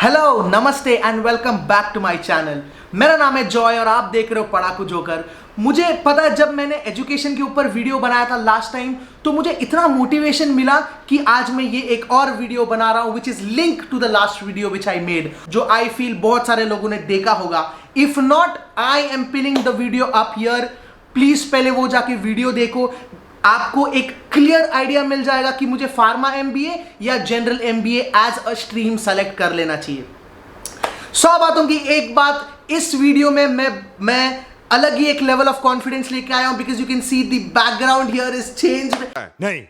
Hello, नमस्ते and welcome back to my channel. मेरा नाम है जॉय और आप देख रहे हो पढ़ाकू जोकर। मुझे पता है जब मैंने एजुकेशन के ऊपर वीडियो बनाया था लास्ट टाइम तो मुझे इतना मोटिवेशन मिला कि आज मैं ये एक और वीडियो बना रहा हूँ which is link to the last video which I made, जो आई फील बहुत सारे लोगों ने देखा होगा। If not, I am pinning the video up here. Please पहले वो जाके वीडियो देखो, आपको एक क्लियर आइडिया मिल जाएगा कि मुझे फार्मा एमबीए या general MBA as a stream select कर लेना चाहिए। 100 बातों की एक बात, इस वीडियो में मैं अलग ही एक लेवल ऑफ कॉन्फिडेंस लेके आया हूं because you can see the background here is changed. नहीं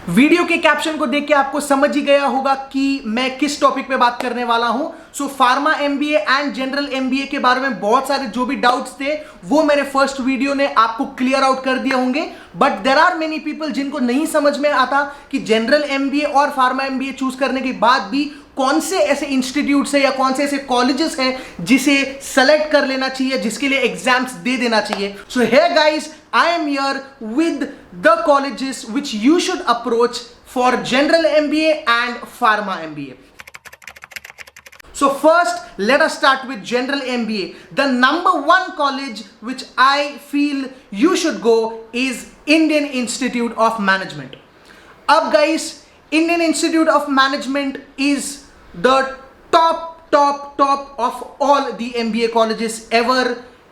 वीडियो के कैप्शन को देख के आपको समझ ही गया होगा कि मैं किस टॉपिक पे बात करने वाला हूं। So pharma MBA and general MBA के बारे में बहुत सारे जो भी डाउट्स थे वो मेरे फर्स्ट वीडियो ने आपको क्लियर आउट कर दिए होंगे। But there are many people जिनको नहीं समझ में आता कि जनरल एमबीए और फार्मा एमबीए चूज करने के बाद भी कौन से ऐसे इंस्टीट्यूट्स है या कौन से ऐसे कॉलेजेस हैं जिसे सेलेक्ट कर लेना चाहिए, जिसके लिए एग्जाम्स दे देना चाहिए। So hey guys, I am here with the colleges which you should approach for general MBA and pharma MBA. So first, let us start with general MBA. The number one college which I feel you should go is Indian Institute of Management. Ab guys, Indian Institute of Management is the top of all the MBA colleges ever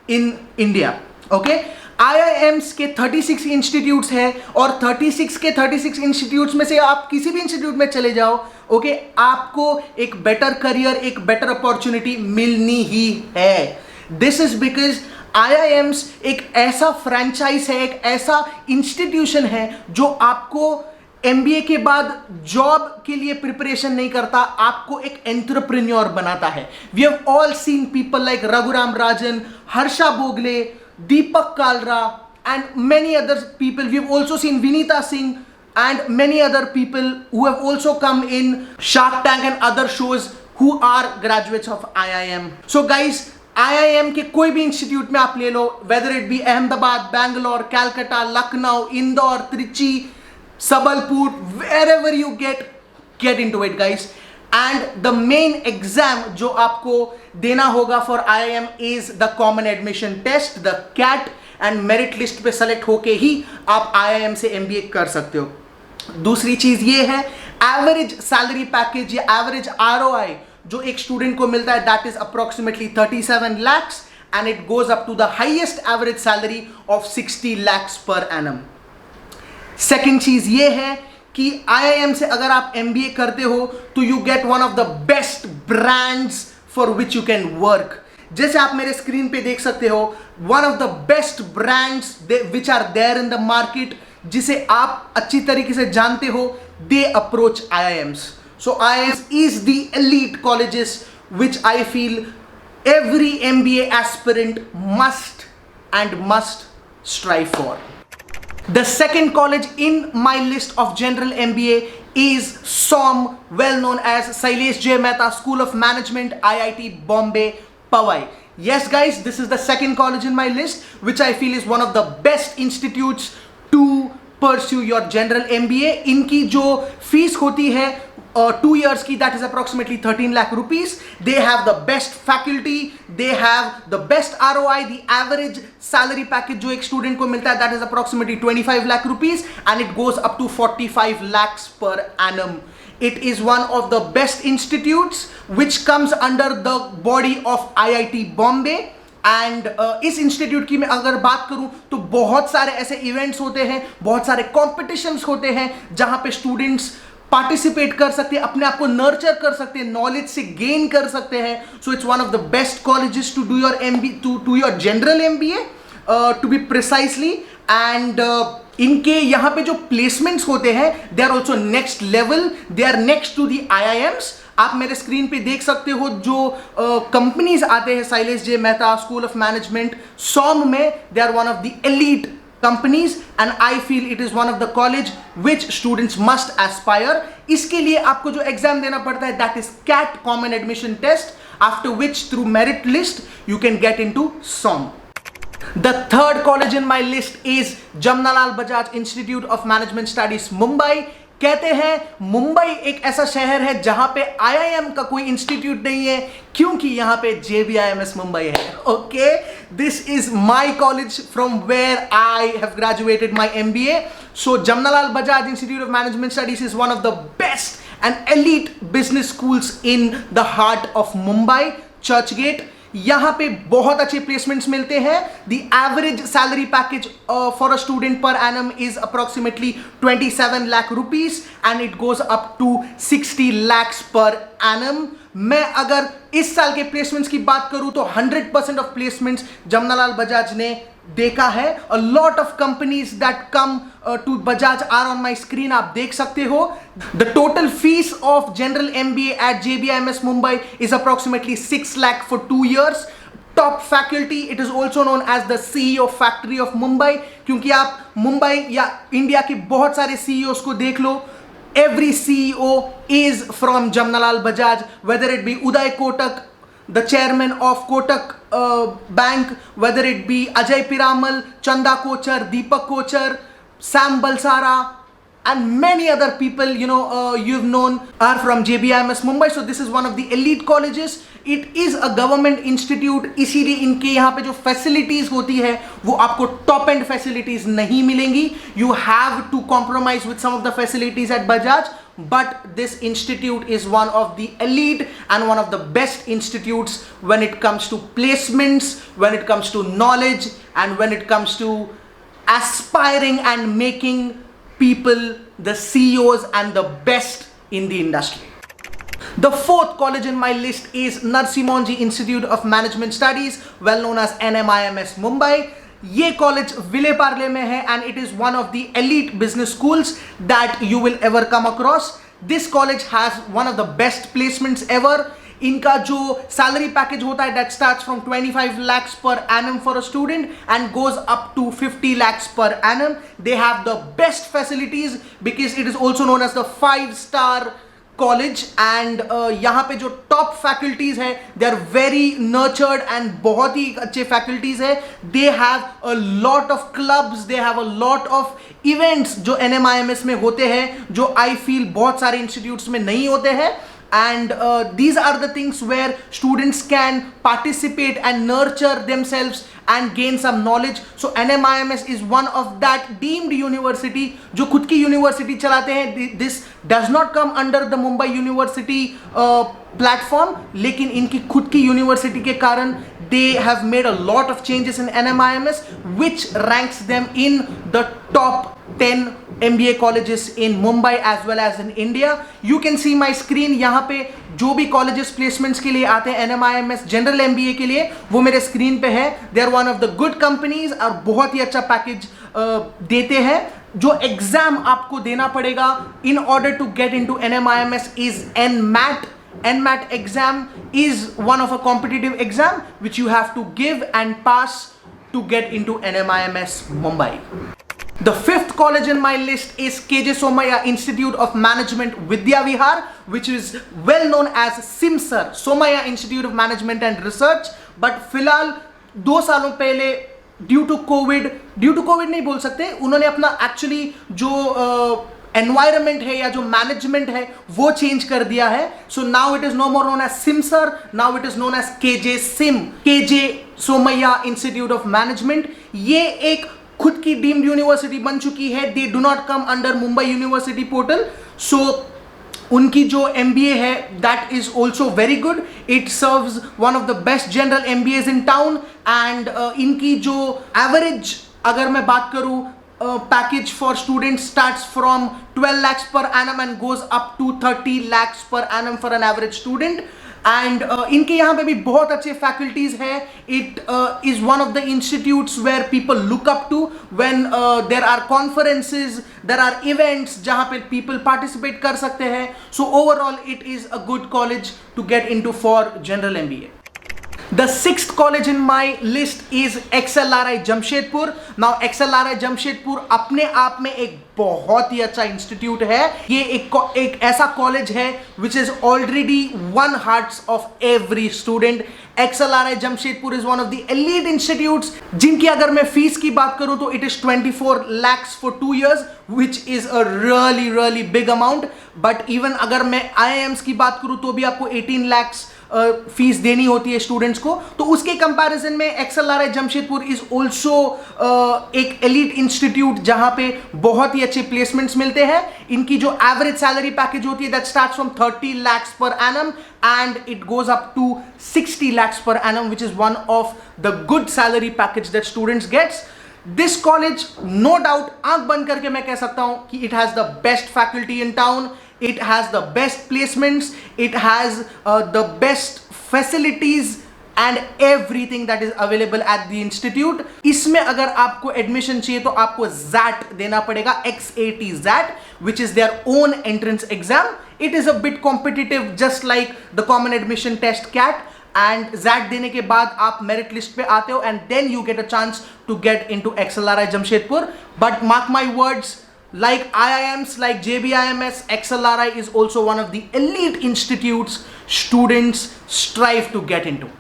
in India. Okay? IIMs के 36 institutes हैं और 36 के 36 institutes में से आप किसी भी institute में चले जाओ, ओके, आपको एक बेटर करियर, एक बेटर अपॉर्चुनिटी मिलनी ही है। दिस इज बिकॉज IIMs एक ऐसा फ्रेंचाइज है, एक ऐसा इंस्टीट्यूशन है जो आपको MBA के बाद जॉब के लिए प्रिपरेशन नहीं करता, आपको एक एंटरप्रेन्योर बनाता है। We have all seen people like Raghuram Rajan, Harsha Bhogle, Deepak Kalra and many other people. We have also seen Vinita Singh and many other people who have also come in Shark Tank and other shows who are graduates of IIM. So guys, IIM के कोई भी institute में आप ले लो, whether it be Ahmedabad, Bangalore, Calcutta, Lucknow, Indore, Trichy, Sabalpur, wherever you get into it guys. And the main exam जो आपको देना होगा for IIM is the common admission test, the CAT, and merit list पे select होके ही आप IIM से MBA कर सकते हो। दूसरी चीज ये है एवरेज सैलरी पैकेज या एवरेज ROI जो एक स्टूडेंट को मिलता है, that is approximately 37 lakhs and it goes up to the highest average salary of 60 lakhs per annum। Second चीज ये है कि IIM से अगर आप MBA करते हो तो you get one of the best brands for which you can work. जैसे आप मेरे स्क्रीन पे देख सकते हो, one of the best brands which are there in the market, जिसे आप अच्छी तरीके से जानते हो, they approach IIMs. So IIMs is the elite colleges which I feel every MBA aspirant must strive for. The second college in my list of general MBA is SOM, well known as Sailesh J. Mehta School of Management, IIT Bombay, Powai. Yes guys, this is the second college in my list which I feel is one of the best institutes to pursue your general MBA. इनकी जो fees होती है 2 years की, that is approximately 13 lakh rupees. They have the best faculty, they have the best ROI, the average salary package जो एक student को मिलता है that is approximately 25 lakh rupees and it goes up to 45 lakhs per annum. It is one of the best institutes which comes under the body of IIT Bombay. And इस institute की मैं अगर बात करूं तो बहुत सारे ऐसे इवेंट्स होते हैं, बहुत सारे कॉम्पिटिशन्स होते हैं जहां पे स्टूडेंट्स पार्टिसिपेट कर सकते हैं, अपने आप को नर्चर कर सकते हैं, नॉलेज से गेन कर सकते हैं। So it's one of the best colleges to do your to your general MBA to be precisely. And इनके यहाँ पे जो प्लेसमेंट्स होते हैं they are also next level, they are next to the IIMs। आप मेरे स्क्रीन पे देख सकते हो जो कंपनीज आते हैं Shailesh J Mehta school of management, SOM में, they are one of the elite companies and I feel it is one of the college which students must aspire. इसके लिए आपको जो एग्जाम देना पड़ता है that is CAT, common admission test, after which through merit list you can get into SOM. The third college in my list is Jamnalal Bajaj Institute of Management Studies, Mumbai, कहते हैं मुंबई एक ऐसा शहर है जहां पे आईआईएम का कोई इंस्टीट्यूट नहीं है, क्योंकि यहां पे JBIMS मुंबई है. Okay, this is my college from where I have graduated my MBA. So Jamnalal Bajaj Institute of Management Studies is one of the best and elite business schools in the heart of Mumbai, Churchgate. यहाँ पे बहुत अच्छे placements मिलते हैं. The average salary package for a student per annum is approximately 27 lakh rupees and it goes up to 60 lakhs per annum. मैं अगर इस साल के प्लेसमेंट्स की बात करूं तो 100% ऑफ प्लेसमेंट्स जमनालाल बजाज ने देखा है. A lot of companies that come to Bajaj are on my screen, आप देख सकते हो. The total fees of general MBA at JBIMS Mumbai is approximately 6 lakh for 2 years. Top faculty, it is also known as the CEO factory of Mumbai, क्योंकि आप मुंबई या India के बहुत सारे CEOs को देख लो. Every CEO is from Jamnalal Bajaj, whether it be Uday Kotak, the chairman of Kotak Bank, whether it be Ajay Piramal, Chanda Kochar, Deepak Kochar, Sam Balsara, and many other people you've known are from JBIMS Mumbai. So this is one of the elite colleges. It is a government institute, इसीलिए इनके यहाँ पे जो facilities होती है वो आपको top end facilities नहीं मिलेंगी. You have to compromise with some of the facilities at Bajaj, but this institute is one of the elite and one of the best institutes when it comes to placements, when it comes to knowledge, and when it comes to aspiring and making people the CEOs and the best in the industry. The fourth college in my list is Narsi Monji Institute of Management Studies, well known as NMIMS Mumbai. ये college Vile Parle में है and it is one of the elite business schools that you will ever come across. This college has one of the best placements ever. इनका जो salary package होता है that starts from 25 lakhs per annum for a student and goes up to 50 lakhs per annum. They have the best facilities because it is also known as the 5-star college and यहाँ पे जो top faculties है they are very nurtured and बहुत ही अच्छे faculties है. They have a lot of clubs, they have a lot of events जो NMIMS में होते हैं, जो आई फील बहुत सारे इंस्टीट्यूट्स में नहीं होते हैं. And these are the things where students can participate and nurture themselves and gain some knowledge. So NMIMS is one of that deemed university जो खुद की यूनिवर्सिटी चलाते हैं. This does not come under the Mumbai University platform, लेकिन इनकी खुद की university के कारण they have made a lot of changes in NMIMS which ranks them in the top 10 MBA colleges in Mumbai as well as in India. You can see my screen. यहाँ पे जो भी colleges placements के लिए आते हैं NMIMS general MBA के लिए वो मेरे screen पे है. They are one of the good companies और बहुत ही अच्छा पैकेज देते हैं. जो एग्जाम आपको देना पड़ेगा in order to get into NMIMS is NMAT. NMAT exam is one of a competitive exam which you have to give and pass to get into NMIMS Mumbai. The fifth college in my list is KJ Somaiya Institute of Management Vidya Vihar, which is well known as SIMSR, Somaiya Institute of Management and Research. But फिलहाल 2 सालों पहले due to Covid नहीं बोल सकते, उन्होंने अपना actually जो environment है या जो मैनेजमेंट है वो चेंज कर दिया है. So now it is no more known as SIMSR, now it is known as KJ SIM, KJ Somaiya institute of management. ये एक खुद की डीम्ड यूनिवर्सिटी बन चुकी है. They do not come under Mumbai university portal. So उनकी जो MBA है that is also very good. It serves one of the best general MBAs in town. And इनकी जो एवरेज अगर मैं बात करूं package for students starts from 12 lakhs per annum and goes up to 30 lakhs per annum for an average student. And इनके यहाँ पे भी बहुत अच्छे faculties है. It is one of the institutes where people look up to when there are conferences, there are events जहाँ पे people participate कर सकते हैं. So overall it is a good college to get into for general MBA. The sixth college in my list is XLRI Jamshedpur. Now XLRI Jamshedpur अपने आप में एक बहुत ही अच्छा इंस्टीट्यूट है. ये एक ऐसा कॉलेज है which is already won hearts of every student. XLRI Jamshedpur is one of the elite institutes जिनकी अगर मैं फीस की बात करूं तो it is 24 lakhs for 2 years which is a really big amount. But even अगर मैं IIMs की बात करूं तो भी आपको 18 lakhs फीस देनी होती है स्टूडेंट्स को. तो उसके कंपैरिजन में XLRI जमशेदपुर इज ऑल्सो एक एलिट इंस्टीट्यूट जहां पे बहुत ही अच्छे प्लेसमेंट्स मिलते हैं. इनकी जो एवरेज सैलरी पैकेज होती है that starts from 30 lakhs per annum and it goes up to 60 lakhs per annum, which is one of the good salary package that students gets. This college, no doubt, आंख बंद करके मैं कह सकता हूं कि it has the best faculty in town, it has the best placements, it has the best facilities and everything that is available at the institute. इसमें अगर आपको एडमिशन चाहिए तो आपको ZAT देना पड़ेगा, XAT ZAT, which is their own entrance exam. It is a bit competitive, just like the common admission test CAT. And ZAT देने के बाद आप मेरिट लिस्ट पे आते हो and then you get a chance to get into XLRI Jamshedpur. But mark my words, like IIMs, like JBIMS, XLRI is also one of the elite institutes students strive to get into.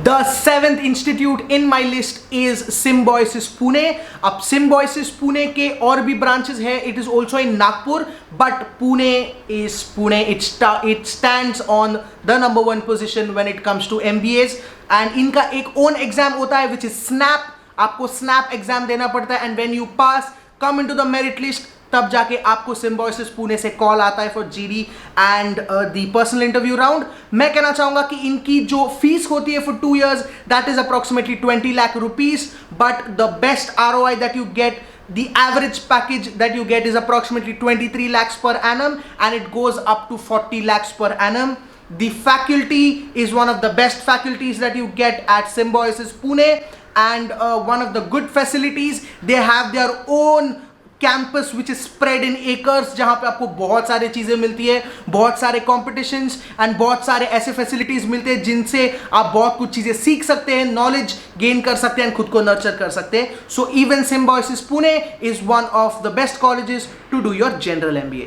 The seventh institute in my list is Symbiosis Pune. अब Symbiosis Pune के और भी branches है. It is also in Nagpur, but Pune is Pune. It stands on the number 1 position when it comes to MBAs. And इनका एक own exam होता है which is SNAP. आपको SNAP exam देना पड़ता है and when you pass, come into the merit list, तब जाके आपको सिम्बोसिस पुणे से कॉल आता है for GD and the personal interview round. मैं कहना चाहूंगा कि इनकी जो फीस होती है for 2 years that is approximately 20 lakh rupees, but the best ROI that you gate, the average package that you get is approximately 23 lakhs per annum and it goes up to 40 lakhs per annum. The faculty is one of the best faculties that you get at Symbiosis Pune and one of the good facilities. They have their own campus which is spread in acres, जहां पे आपको बहुत सारी चीजें मिलती है, बहुत सारे कॉम्पिटिशन्स एंड बहुत सारे ऐसे फैसिलिटीज मिलते हैं जिनसे आप बहुत कुछ चीजें सीख सकते हैं, नॉलेज गेन कर सकते हैं, खुद को नर्चर कर सकते हैं. So even Symbiosis Pune is one of the best colleges to do your general MBA.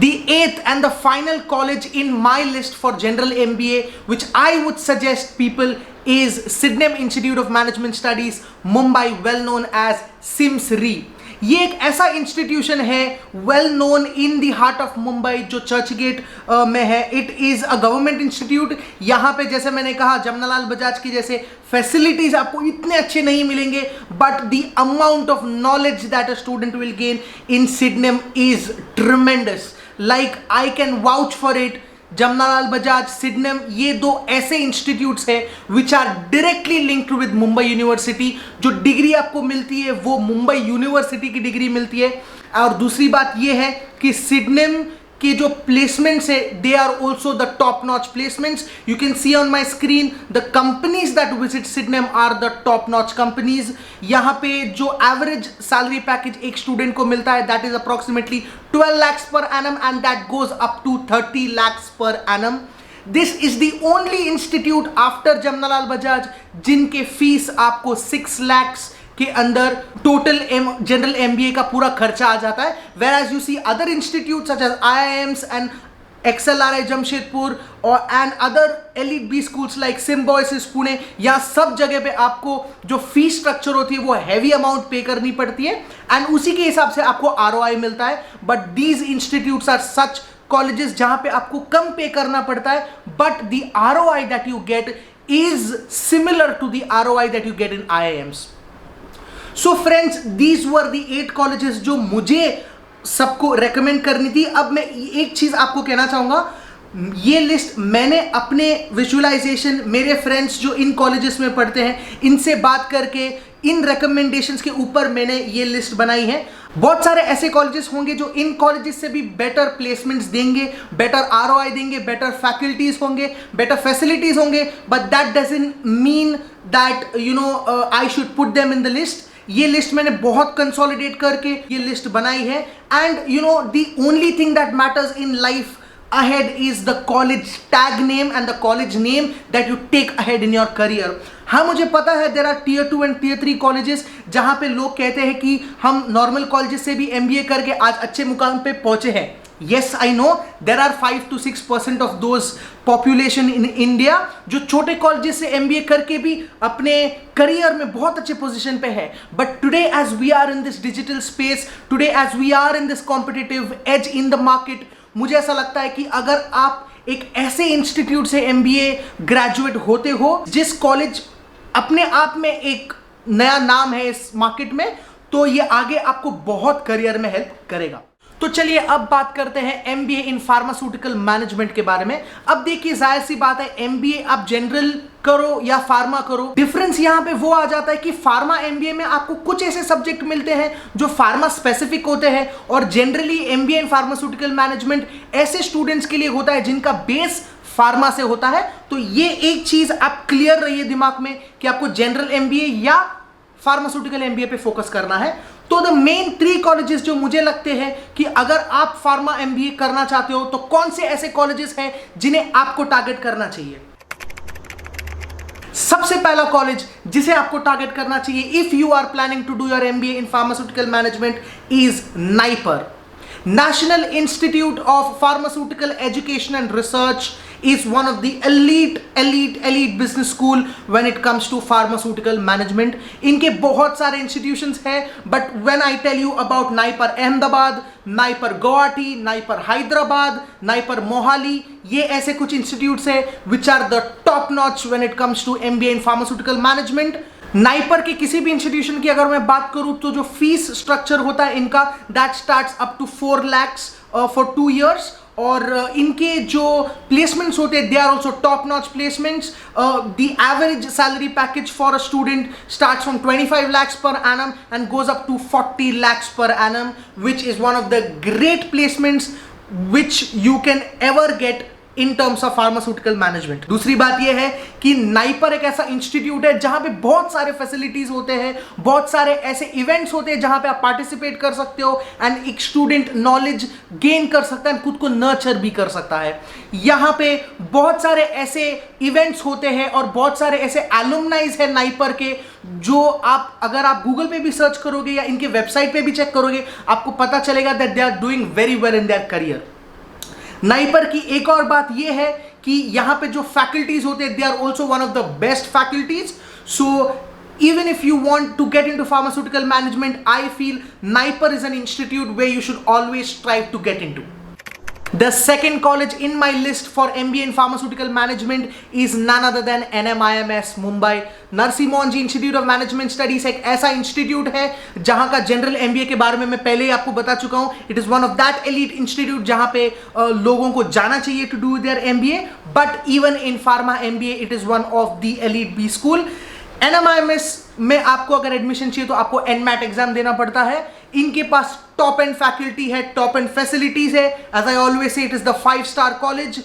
The eighth and the final college in my list for general MBA, which I would suggest people, is Sidnem Institute of Management Studies, Mumbai, well known as SIMSRI. ये एक ऐसा institution है well known in the heart of Mumbai जो church gate में है. It is a government institute. यहाँ पे जैसे मैंने कहा जमनालाल बजाज की जैसे फैसिलिटीज आपको इतने अच्छे नहीं मिलेंगे, but the amount of knowledge that a student will gain in Sydenham is tremendous. Like I can vouch for it. Jamnalal Bajaj, Sydenham, ये दो ऐसे इंस्टीट्यूट्स हैं which are directly linked with Mumbai University. जो डिग्री आपको मिलती है वो मुंबई यूनिवर्सिटी की डिग्री मिलती है. और दूसरी बात ये है कि सिडनेम के जो प्लेसमेंट्स है they are also the top notch placements. You can see on my screen the companies that visit Sydenham are the top notch companies. यहाँ पे जो एवरेज सैलरी पैकेज एक स्टूडेंट को मिलता है that is approximately 12 lakhs per annum and that goes up to 30 lakhs per annum. This is the only institute after Jamnalal Bajaj जिनके fees आपको 6 lakhs के अंदर टोटल जनरल MBA का पूरा खर्चा आ जाता है. whereas you see other institutes such as IIMs and XLRI Jamshedpur and other elite B schools like Symbiosis Pune, यहाँ सब जगह पे आपको जो फीस स्ट्रक्चर होती है वो हैवी अमाउंट पे करनी पड़ती है एंड उसी के हिसाब से आपको ROI मिलता है. But these institutes are such colleges जहाँ पे आपको कम पे करना पड़ता है but the ROI that you get is similar to the ROI that you get in IIMs. So friends, these were the 8 colleges जो मुझे सबको रेकमेंड करनी थी. अब मैं एक चीज आपको कहना चाहूंगा, ये लिस्ट मैंने अपने विजुअलाइजेशन, मेरे फ्रेंड्स जो इन कॉलेजेस में पढ़ते हैं इनसे बात करके इन रिकमेंडेशंस के ऊपर मैंने ये लिस्ट बनाई है. बहुत सारे ऐसे कॉलेजेस होंगे जो इन कॉलेजेस से भी बेटर प्लेसमेंट्स देंगे, बेटर ROI देंगे, बेटर फैकल्टीज होंगे, बेटर फैसिलिटीज होंगे, but that doesn't mean that you know I should put them in the list. ये लिस्ट मैंने बहुत कंसोलिडेट करके ये लिस्ट बनाई है. And you know the only thing that matters in life ahead is the college tag name and the college name that you take ahead in your career. हाँ, मुझे पता है there are tier 2 and tier 3 colleges जहाँ पे लोग कहते हैं कि हम नॉर्मल कॉलेजेस से भी MBA करके आज अच्छे मुकाम पे पहुंचे हैं. Yes, I know there are 5 to 6% of those population in India जो छोटे कॉलेजेस से MBA करके भी अपने करियर में बहुत अच्छे पोजीशन पे है. But today as we are in this digital space, today as we are in this competitive edge in the market, मुझे ऐसा लगता है कि अगर आप एक ऐसे इंस्टीट्यूट से MBA ग्रेजुएट होते हो जिस कॉलेज अपने आप में एक नया नाम है इस मार्केट में, तो ये आगे आपको बहुत करियर में हेल्प करेगा. तो चलिए अब बात करते हैं MBA इन फार्मास्यूटिकल मैनेजमेंट के बारे में. अब देखिए, जाहिर सी बात है, MBA आप जनरल करो या फार्मा करो, डिफरेंस यहां पे वो आ जाता है कि फार्मा MBA में आपको कुछ ऐसे सब्जेक्ट मिलते हैं जो फार्मा स्पेसिफिक होते हैं, और generally MBA in pharmaceutical management ऐसे स्टूडेंट्स के लिए होता है जिनका बेस फार्मा से होता है. तो ये एक चीज आप क्लियर रहिए दिमाग में कि आपको जनरल MBA या फार्मास्यूटिकल MBA पे फोकस करना है. तो द मेन 3 कॉलेजेस जो मुझे लगते हैं कि अगर आप फार्मा MBA करना चाहते हो तो कौन से ऐसे कॉलेजेस हैं जिन्हें आपको टारगेट करना चाहिए. सबसे पहला कॉलेज जिसे आपको टारगेट करना चाहिए if you are planning to do your MBA in pharmaceutical management is NIPER. National Institute of Pharmaceutical Education and Research is one of the elite business school when it comes to pharmaceutical management. इनके बहुत सारे institutions हैं, but when I tell you about NIPER Ahmedabad, NIPER Guwahati, NIPER Hyderabad, NIPER Mohali, ये ऐसे कुछ institutes हैं which are the top notch when it comes to MBA in pharmaceutical management. NIPER के किसी भी इंस्टीट्यूशन की अगर मैं बात करूं तो जो फीस स्ट्रक्चर होता है इनका, that starts up to 4 lakhs for 2 years. और इनके जो प्लेसमेंट्स होते हैं they are also top notch placements. The average salary package for a student starts from 25 lakhs per annum and goes up to 40 lakhs per annum, which is one of the great placements which you can ever get in terms of pharmaceutical management. दूसरी बात यह है कि NIPER एक ऐसा institute है जहां पे बहुत सारे फैसिलिटीज होते हैं, बहुत सारे ऐसे इवेंट्स होते हैं जहां पे आप पार्टिसिपेट कर सकते हो एंड एक स्टूडेंट नॉलेज गेन कर सकता है, खुद को नर्चर भी कर सकता है. यहां पे बहुत सारे ऐसे इवेंट्स होते हैं और बहुत सारे ऐसे एलुमनाइज है नाइपर के जो आप अगर आप गूगल पे भी सर्च करोगे या इनके वेबसाइट पे भी चेक करोगे आपको पता चलेगा that they are doing very well in their career. NIPER की एक और बात यह है कि यहां पे जो फैकल्टीज होते हैं they are also one of the best faculties. So even if you want to get into pharmaceutical management, I feel NIPER is an institute where you should always strive to get into. The second college in my list for MBA in pharmaceutical management is none other than NMIMS Mumbai. Narsi Mohan institute of Management studies एक ऐसा institute है जहां का general MBA के बारे में मैं पहले ही आपको बता चुका हूं. It is one of that elite institute जहां पे लोगों को जाना चाहिए to do their MBA. But even in pharma MBA it is one of the elite B school. NMIMS में आपको अगर एडमिशन चाहिए तो आपको NMAT एग्जाम देना पड़ता है. इनके पास टॉप एंड फैकल्टी है, टॉप एंड फैसिलिटीज है. As I always say it is the 5-star college.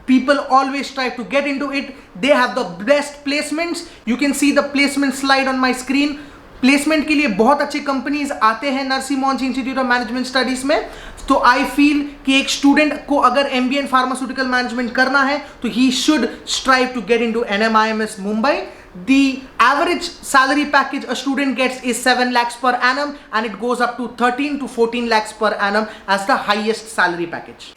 People always try to get into it. They have the best placements. You can see the placement slide on my screen. Placement के लिए बहुत अच्छे companies आते हैं Narsi Mohan institute of Management studies में. तो I feel कि एक स्टूडेंट को अगर MBA इन फार्मास्यूटिकल मैनेजमेंट करना है तो he should strive to get into NMIMS Mumbai. The average salary package a student gets is 7 lakhs per annum and it goes up to 13 to 14 lakhs per annum as the highest salary package.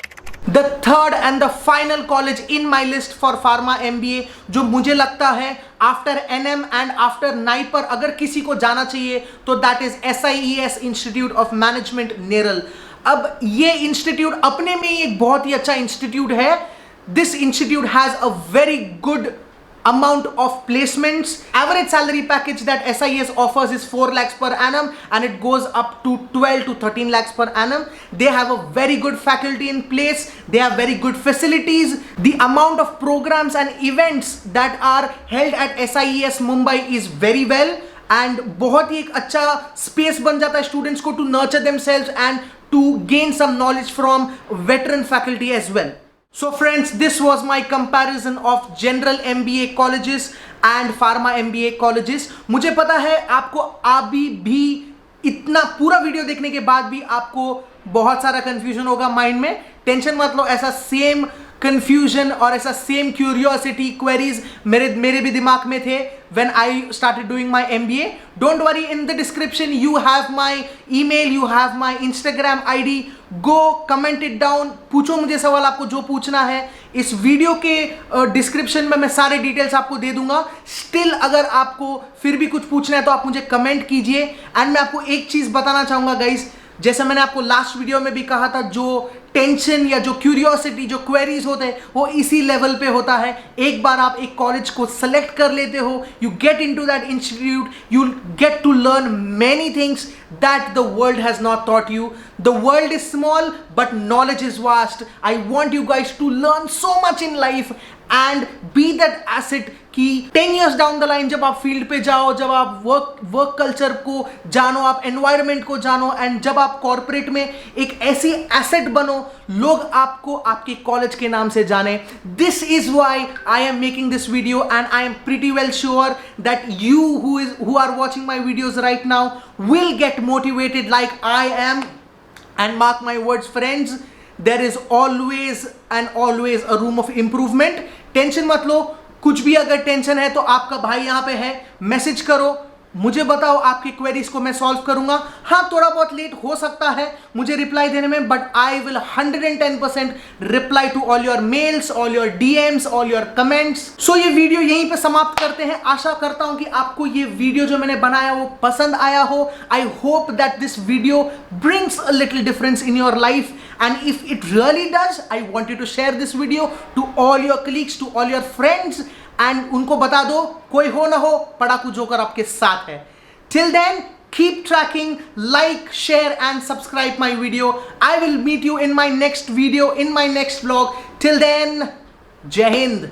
The third and the final college in my list for pharma MBA जो मुझे लगता है after NM and after NIPER अगर किसी को जाना चाहिए तो that is SIES Institute of Management Neral. अब ये इंस्टीट्यूट अपने में ही एक बहुत ही अच्छा इंस्टीट्यूट है. This institute has a very good amount of placements. Average salary package that SIES offers is 4 lakhs per annum and it goes up to 12 to 13 lakhs per annum. They have a very good faculty in place. They have very good facilities. The amount of programs and events that are held at SIES Mumbai is very well and बहुत ही एक अच्छा space बन जाता है students को to nurture themselves and to gain some knowledge from veteran faculty as well. So friends, this was my comparison of general MBA colleges and pharma MBA colleges. मुझे पता है आपको अभी भी इतना पूरा वीडियो देखने के बाद भी आपको बहुत सारा कंफ्यूजन होगा माइंड में टेंशन मत लो, ऐसा सेम कंफ्यूजन और ऐसा सेम क्यूरियोसिटी क्वेरीज मेरे भी दिमाग में थे when I started doing my MBA. Don't worry, in the description you have my email, you have my Instagram ID. Go comment it down, पूछो मुझे सवाल, आपको जो पूछना है इस वीडियो के डिस्क्रिप्शन में मैं सारे डिटेल्स आपको दे दूंगा. स्टिल अगर आपको फिर भी कुछ पूछना है तो आप मुझे कमेंट कीजिए. एंड मैं आपको एक चीज बताना चाहूंगा गाइस, जैसे मैंने आपको लास्ट वीडियो में भी कहा था, जो टेंशन या जो क्यूरियोसिटी, जो क्वेरीज होते हैं वो इसी लेवल पे होता है. एक बार आप एक कॉलेज को सेलेक्ट कर लेते हो, you get into that institute, you get to learn many things that the world has not taught you. The world is small but knowledge is vast. I want you guys to learn so much in life and be that asset कि 10 years down the line जब आप field पे जाओ, जब आप work culture को जानो, आप एनवायरनमेंट को जानो, एंड जब आप कॉर्पोरेट में एक ऐसी एसेट बनो, लोग आपको आपके कॉलेज के नाम से जाने. This is why I am making this video and I am pretty well sure that you who are watching my videos right now will get motivated like I am. And mark my words friends, there is always a room of improvement. Tension मत लो, कुछ भी अगर tension है तो आपका भाई यहां पे है, मैसेज करो, मुझे बताओ, आपकी क्वेरीज को मैं सॉल्व करूंगा. हाँ, थोड़ा बहुत लेट हो सकता है मुझे रिप्लाई देने में, but I will 110% reply to all your mails, all your DMs, all your comments. So ये वीडियो यहीं पे समाप्त करते हैं. आशा करता हूं कि आपको ये वीडियो जो मैंने बनाया वो पसंद आया हो. I hope that this video brings a little difference in your life, and if it really does, I want you to share this video to all your colleagues, to all your friends, and उनको बता दो, कोई हो ना हो, पढ़ाकू joker आपके साथ है. Till then, keep tracking, like, share and subscribe my video. I will meet you in my next video, in my next vlog. Till then, Jai Hind.